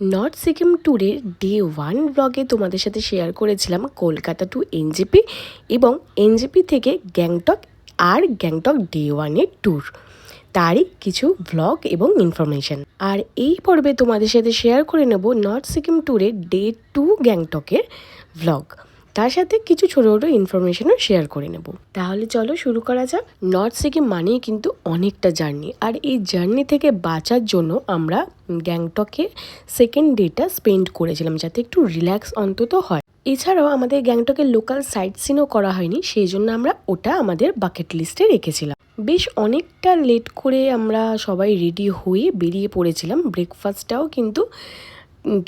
North Sikkim ট্যুরের day 1 ব্লগে তোমাদের সাথে শেয়ার করেছিলাম কলকাতা টু এনজেপি এবং এনজেপি থেকে গ্যাংটক আর গ্যাংটক ডে 1-এর ট্যুর, তারই কিছু ভ্লগ এবং ইনফরমেশান। আর এই পর্বে তোমাদের সাথে শেয়ার করে নেব নর্থ সিকিম ট্যুরের ডে 2 গ্যাংটকের ভ্লগ, তার সাথে কিছু ছোটো ছোটো ইনফরমেশনও শেয়ার করে নেব। তাহলে চলো শুরু করা যাক। নর্থ সিকিম মানেই কিন্তু অনেকটা জার্নি, আর এই জার্নি থেকে বাঁচার জন্য আমরা গ্যাংটকে সেকেন্ড ডেটা স্পেন্ড করেছিলাম, যাতে একটু রিল্যাক্স অন্তত হয়। এছাড়াও আমাদের গ্যাংটকের লোকাল সাইট সিনও করা হয়নি, সেই জন্য আমরা ওটা আমাদের বাকেট লিস্টে রেখেছিলাম। বেশ অনেকটা লেট করে আমরা সবাই রেডি হয়ে বেরিয়ে পড়েছিলাম। ব্রেকফাস্টটাও কিন্তু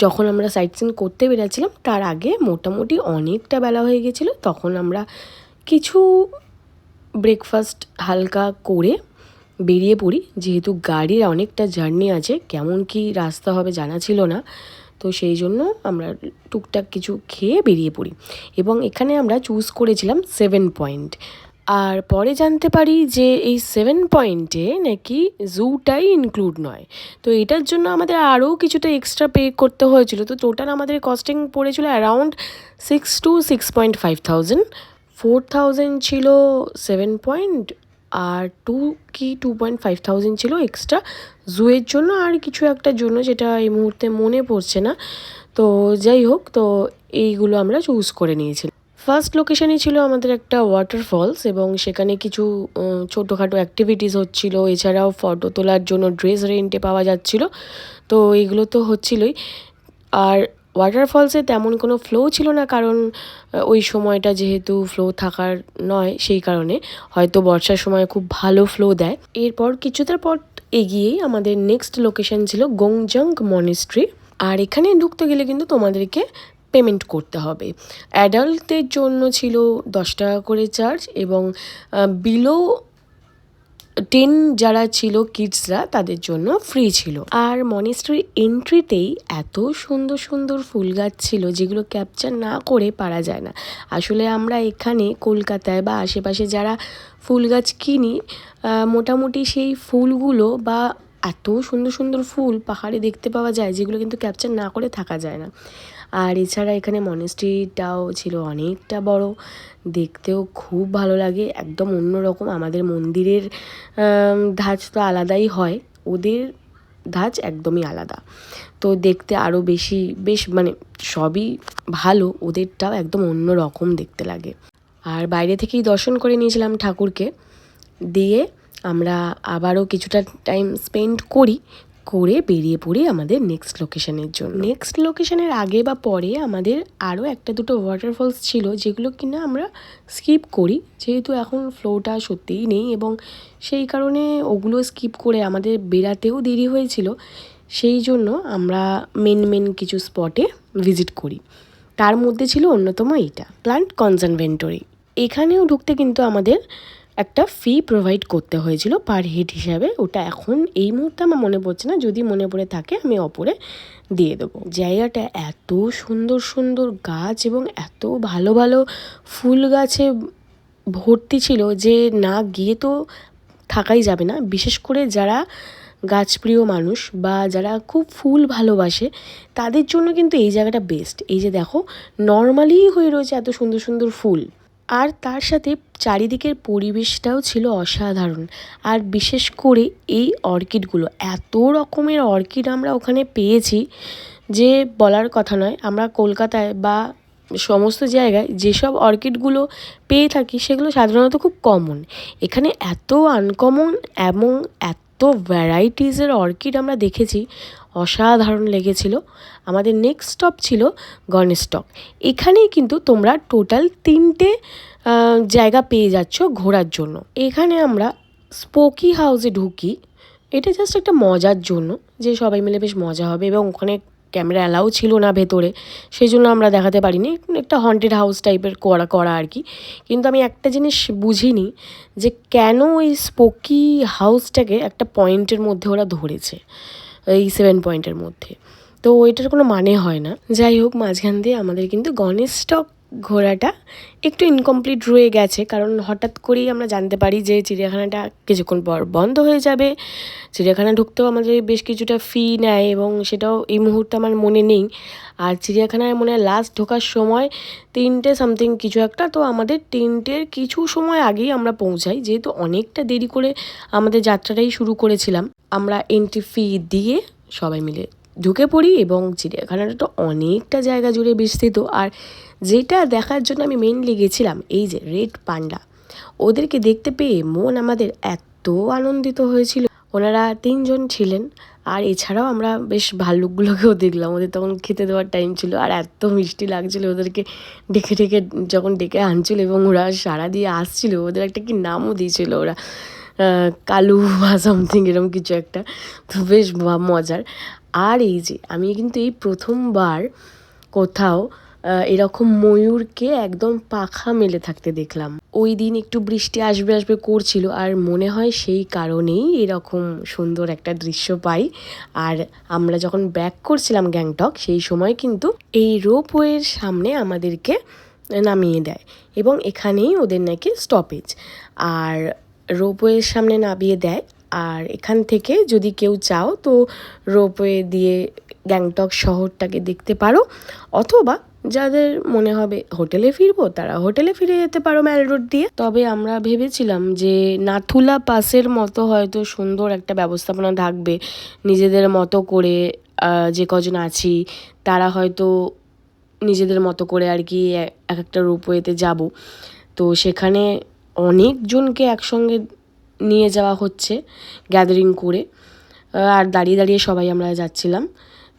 যখন আমরা সাইট সিন করতে বেরাচ্ছিলাম তার আগে মোটামুটি অনেকটা বেলা হয়ে গেছিলো, তখন আমরা কিছু ব্রেকফাস্ট হালকা করে বেরিয়ে পড়ি। যেহেতু গাড়ির অনেকটা জার্নি আছে, কেমন কি রাস্তা হবে জানা ছিল না, তো সেই জন্য আমরা টুকটাক কিছু খেয়ে বেরিয়ে পড়ি। এবং এখানে আমরা চুজ করেছিলাম 7 পয়েন্ট। আর পরে জানতে পারি যে এই 7 পয়েন্টে নাকি জুটাই ইনক্লুড নয়, তো এটার জন্য আমাদের আরও কিছুটা এক্সট্রা পে করতে হয়েছিল। তো টোটাল আমাদের কস্টিং পড়েছিল অ্যারাউন্ড 6 to 6.5 থাউজেন্ড। 4,000 ছিল 7 পয়েন্ট, আর 2.5 থাউজেন্ড ছিল এক্সট্রা জুয়ের জন্য আর কিছু একটার জন্য, যেটা এই মুহূর্তে মনে পড়ছে না। তো যাই হোক, তো এইগুলো আমরা চুজ করে নিয়েছিলাম। ফার্স্ট লোকেশানই ছিল আমাদের একটা ওয়াটারফলস, এবং সেখানে কিছু ছোটোখাটো অ্যাক্টিভিটিস হচ্ছিল। এছাড়াও ফটো তোলার জন্য ড্রেস রেন্টে পাওয়া যাচ্ছিল, তো এইগুলো তো হচ্ছিলই। আর ওয়াটারফলসে তেমন কোনো ফ্লো ছিল না, কারণ ওই সময়টা যেহেতু ফ্লো থাকার নয়, সেই কারণে হয়তো বর্ষার সময় খুব ভালো ফ্লো দেয়। এরপর কিছুটা পর এগিয়েই আমাদের নেক্সট লোকেশান ছিল গোংজং মনেস্ট্রি। আর এখানে ঢুকতে গেলে কিন্তু তোমাদেরকে পেমেন্ট করতে হবে। অ্যাডাল্টদের জন্য ছিল 10 টাকা করে চার্জ, এবং বিলো 10 যারা ছিল কিডসরা তাদের জন্য ফ্রি ছিল। আর মনেস্ট্রির এন্ট্রিতেই এত সুন্দর সুন্দর ফুল গাছ ছিল, যেগুলো ক্যাপচার না করে পারা যায় না। আসলে আমরা এখানে কলকাতায় বা আশেপাশে যারা ফুল গাছ কিনি, মোটামুটি সেই ফুলগুলো বা এত সুন্দর সুন্দর ফুল পাহাড়ে দেখতে পাওয়া যায়, যেগুলো কিন্তু ক্যাপচার না করে থাকা যায় না। আর এছাড়া এখানে মনেস্ট্রিটাও ছিল অনেকটা বড়, দেখতেও খুব ভালো লাগে, একদম অন্যরকম। আমাদের মন্দিরের ধাঁচ তো আলাদাই হয়, ওদের ধাঁচ একদমই আলাদা, তো দেখতে আরও বেশ মানে সবই ভালো, ওদেরটাও একদম অন্য রকম দেখতে লাগে। আর বাইরে থেকেই দর্শন করে নিয়েছিলাম ঠাকুরকে, দিয়ে আমরা আবারও কিছুটা টাইম স্পেন্ড করে বেরিয়ে পড়ি আমাদের নেক্সট লোকেশানের জন্য। নেক্সট লোকেশানের আগে বা পরে আমাদের আরও একটা দুটো ওয়াটারফলস ছিল, যেগুলো কিনা আমরা স্কিপ করি, যেহেতু এখন ফ্লোটা সত্যিই নেই, এবং সেই কারণে ওগুলো স্কিপ করে আমাদের বেরাতেও দেরি হয়েছিল। সেই জন্য আমরা মেন কিছু স্পটে ভিজিট করি। তার মধ্যে ছিল অন্যতম এইটা প্লান্ট কনজারভেটরি। এখানেও ঢুকতে কিন্তু আমাদের একটা ফি প্রোভাইড করতে হয়েছিল পার হেড হিসাবে। ওটা এখন এই মুহূর্তে আমার মনে পড়ছে না, যদি মনে পড়ে থাকে আমি অপরে দিয়ে দেবো। জায়গাটা এত সুন্দর সুন্দর গাছ এবং এত ভালো ভালো ফুল গাছে ভর্তি ছিল যে না গিয়ে তো থাকাই যাবে না। বিশেষ করে যারা গাছপ্রিয় মানুষ বা যারা খুব ফুল ভালোবাসে, তাদের জন্য কিন্তু এই জায়গাটা বেস্ট। এই যে দেখো, নর্মালি হয়ে রয়েছে এত সুন্দর সুন্দর ফুল, আর তার সাথে চারিদিকের পরিবেশটাও ছিল অসাধারণ। আর বিশেষ করে এই অর্কিডগুলো, এত রকমের অর্কিড আমরা ওখানে পেয়েছি যে বলার কথা নয়। আমরা কলকাতায় বা সমস্ত জায়গায় যেসব অর্কিডগুলো পেয়ে থাকি, সেগুলো সাধারণত খুব কমন। এখানে এত আনকমন এবং এত ভ্যারাইটিসের অর্কিড আমরা দেখেছি, অসাধারণ লেগেছিল। আমাদের নেক্সট স্টপ ছিল গণেশটক। এখানেই কিন্তু তোমরা টোটাল 3টে জায়গা পেয়ে যাচ্ছ ঘোরার জন্য। এখানে আমরা স্পোকি হাউসে ঢুকি, এটা জাস্ট একটা মজার জন্য, যে সবাই মিলে বেশ মজা হবে, এবং ওখানে ক্যামেরা অ্যালাউ ছিল না ভেতরে, সেই জন্য আমরা দেখাতে পারিনি। একটা হন্টেড হাউস টাইপের করা আর কি। কিন্তু আমি একটা জিনিস বুঝিনি, যে কেন এই স্পোকি হাউসটাকে একটা পয়েন্টের মধ্যে ওরা ধরেছে, এই 7 পয়েন্টের মধ্যে। তো এটার কোনো মানে হয় না। যাই হোক, মাঝখান দিয়ে আমাদের কিন্তু গণেশটক ঘোরাটা একটু ইনকমপ্লিট রয়ে গেছে, কারণ হঠাৎ করেই আমরা জানতে পারি যে চিড়িয়াখানাটা কিছুক্ষণ পর বন্ধ হয়ে যাবে। চিড়িয়াখানা ঢুকতেও আমাদের বেশ কিছুটা ফি নেয় এবং সেটাও এই মুহূর্তে আমার মনে নেই। আর চিড়িয়াখানায় মনে হয় লাস্ট ঢোকার সময় 3টে সামথিং কিছু একটা, তো আমাদের 3টের কিছু সময় আগেই আমরা পৌঁছাই, যেহেতু অনেকটা দেরি করে আমাদের যাত্রাটাই শুরু করেছিলাম। আমরা এন্ট্রি ফি দিয়ে সবাই মিলে ঢুকে পড়ি এবং চিড়িয়াখানাটা তো অনেকটা জায়গা জুড়ে বিস্তৃত। আর যেটা দেখার জন্য আমি মেইনলি গেছিলাম, এই যে রেড পান্ডা, ওদেরকে দেখতে পেয়ে মন আমাদের এত আনন্দিত হয়েছিল। ওনারা 3জন ছিলেন, আর এছাড়াও আমরা বেশ ভাল্লুকগুলোকেও দেখলাম। ওদের তখন খেতে দেওয়ার টাইম ছিল, আর এত মিষ্টি লাগছিল ওদেরকে ডেকে ডেকে যখন ডেকে আনছিল এবং ওরা সাড়া দিয়ে আসছিল। ওদের একটা কি নামও দিয়েছিল ওরা, কালু বা সামথিং এরকম কিছু একটা, তো বেশ মজার। আর এই যে আমি কিন্তু এই প্রথমবার কোথাও এরকম ময়ূরকে একদম পাখা মেলে থাকতে দেখলাম। ওই দিন একটু বৃষ্টি আসবে আসবে করছিল, আর মনে হয় সেই কারণেই এরকম সুন্দর একটা দৃশ্য পাই। আর আমরা যখন ব্যাক করছিলাম গ্যাংটক, সেই সময় কিন্তু এই রোপওয়ের সামনে আমাদেরকে নামিয়ে দেয় এবং এখানেই ওদের নাকি স্টপেজ। আর রোপওয়ের সামনে নামিয়ে দেয়, আর এখান থেকে যদি কেউ চাও তো রোপওয়ে দিয়ে গ্যাংটক শহরটাকে দেখতে পারো, অথবা যাদের মনে হবে হোটেলে ফিরবো তারা হোটেলে ফিরে যেতে পারো ম্যাল রোড দিয়ে। তবে আমরা ভেবেছিলাম যে নাথুলা পাসের মতো হয়তো সুন্দর একটা ব্যবস্থাপনা থাকবে, নিজেদের মতো করে যে কজন আছি তারা হয়তো নিজেদের মতো করে আর কি এক একটা রোপওয়েতে যাব। তো সেখানে অনেকজনকে একসঙ্গে নিয়ে যাওয়া হচ্ছে গ্যাদারিং করে, আর দাঁড়িয়ে দাঁড়িয়ে সবাই আমরা যাচ্ছিলাম।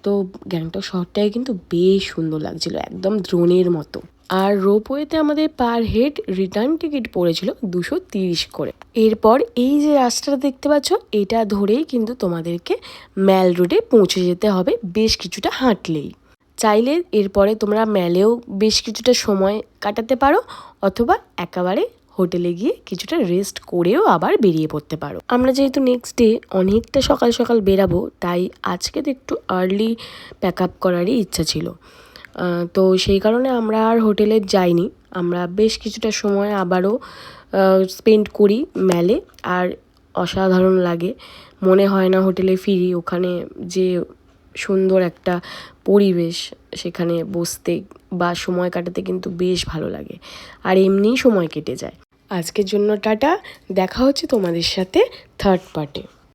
তো গ্যাংটক শহরটাই কিন্তু বেশ সুন্দর লাগছিল, একদম দ্রোণের মতো। আর রোপওয়েতে আমাদের পার হেড রিটার্ন টিকিট পড়েছিল 230 করে। এরপর এই যে রাস্তাটা দেখতে পাচ্ছ, এটা ধরেই কিন্তু তোমাদেরকে ম্যাল রোডে পৌঁছে যেতে হবে বেশ কিছুটা হাঁটলেই। চাইলে এরপরে তোমরা ম্যালেও বেশ কিছুটা সময় কাটাতে পারো, অথবা একেবারে হোটেলে গিয়ে কিছুটা রেস্ট করেও আবার বেরিয়ে পড়তে পারো। আমরা যেহেতু নেক্সট ডে অনেকটা সকাল সকাল বেরাবো, তাই আজকে তো একটু আর্লি প্যাক আপ করারই ইচ্ছা ছিল। তো সেই কারণে আমরা আর হোটেলে যাইনি, আমরা বেশ কিছুটা সময় আবারও স্পেন্ড করি ম্যালে। আর অসাধারণ লাগে, মনে হয় না হোটেলে ফিরি। ওখানে যে সুন্দর একটা পরিবেশ, সেখানে বসতে বা সময় কাটাতে কিন্তু বেশ ভালো লাগে, আর এমনিই সময় কেটে যায়। আজকের জন্য টাটা, দেখা হচ্ছে তোমাদের সাথে থার্ড পার্টে।